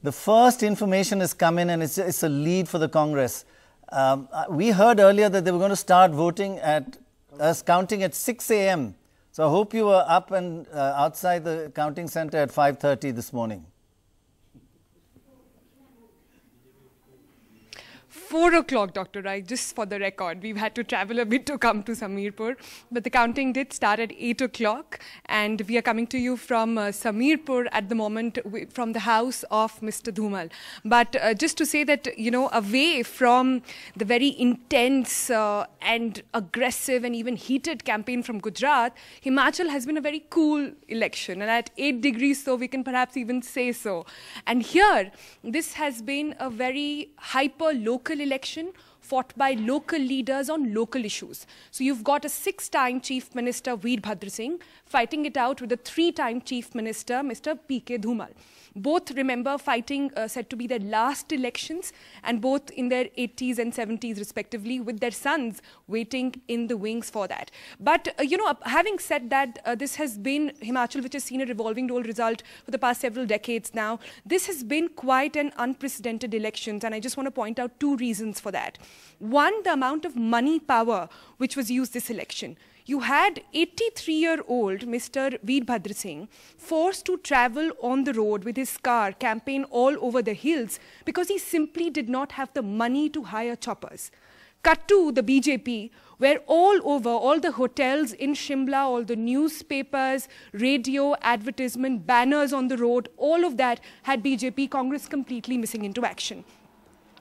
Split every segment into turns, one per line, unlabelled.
The first information has come in and it's a lead for the Congress. We heard earlier that they were going to start counting at 6 a.m. So I hope you were up and outside the counting center at 5:30 this morning.
4 o'clock, Dr. Rai, just for the record. We've had to travel a bit to come to Samirpur, but the counting did start at 8 o'clock, and we are coming to you from Samirpur at the moment, from the house of Mr. Dhumal. But just to say that, you know, away from the very intense and aggressive and even heated campaign from Gujarat, Himachal has been a very cool election, and at 8 degrees, so we can perhaps even say so. And here, this has been a very hyper-local election fought by local leaders on local issues. So you've got a 6-time Chief Minister, Veerbhadra Singh, fighting it out with a 3-time Chief Minister, Mr. P.K. Dhumal. Both, remember, fighting said to be their last elections, and both in their 80s and 70s respectively, with their sons waiting in the wings for that. But, you know, having said that, this has been Himachal, which has seen a revolving door result for the past several decades now. This has been quite an unprecedented election, and I just want to point out 2 reasons for that. One, the amount of money power which was used this election. You had 83-year-old Mr. Veerbhadra Singh forced to travel on the road with his car, campaign all over the hills, because he simply did not have the money to hire choppers. Cut to the BJP, where all over, all the hotels in Shimla, all the newspapers, radio, advertisement, banners on the road, all of that had BJP Congress completely missing into action.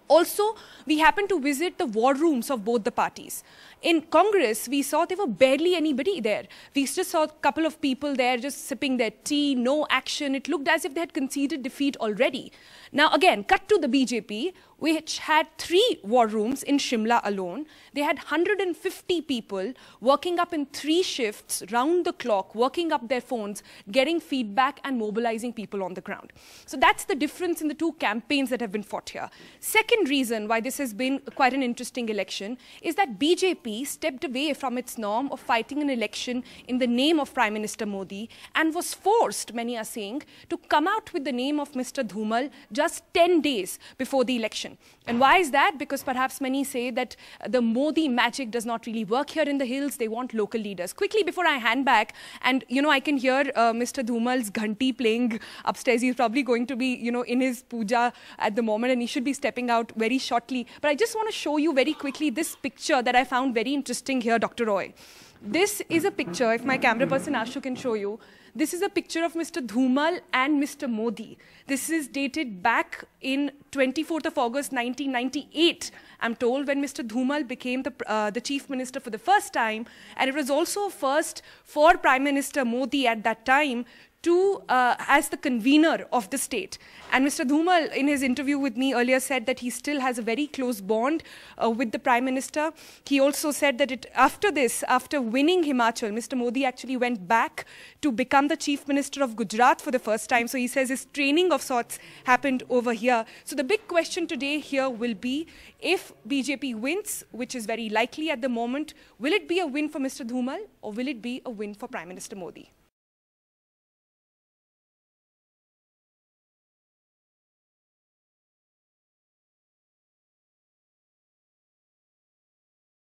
Also, we happened to visit the war rooms of both the parties. In Congress, we saw there were barely anybody there. We just saw a couple of people there just sipping their tea, no action. It looked as if they had conceded defeat already. Now again, cut to the BJP, which had 3 war rooms in Shimla alone. They had 150 people working up in 3 shifts, round the clock, working up their phones, getting feedback and mobilizing people on the ground. So that's the difference in the 2 campaigns that have been fought here. Second reason why this has been quite an interesting election is that BJP stepped away from its norm of fighting an election in the name of Prime Minister Modi and was forced, many are saying, to come out with the name of Mr. Dhumal just 10 days before the election. And why is that? Because perhaps many say that the Modi magic does not really work here in the hills. They want local leaders. Quickly, before I hand back, and you know, I can hear Mr. Dhumal's ghanti playing upstairs. He's probably going to be, you know, in his puja at the moment, and he should be stepping out very shortly. But I just want to show you very quickly this picture that I found very interesting here, Dr. Roy. This is a picture, if my camera person Ashu can show you. This is a picture of Mr. Dhumal and Mr. Modi. This is dated back in 24th of August 1998, I'm told, when Mr. Dhumal became the Chief Minister for the first time. And it was also a first for Prime Minister Modi at that time as the convener of the state. And Mr. Dhumal, in his interview with me earlier, said that he still has a very close bond with the Prime Minister. He also said that after this, after winning Himachal, Mr. Modi actually went back to become the Chief Minister of Gujarat for the first time. So he says his training of sorts happened over here. So the big question today here will be, if BJP wins, which is very likely at the moment, will it be a win for Mr. Dhumal or will it be a win for Prime Minister Modi?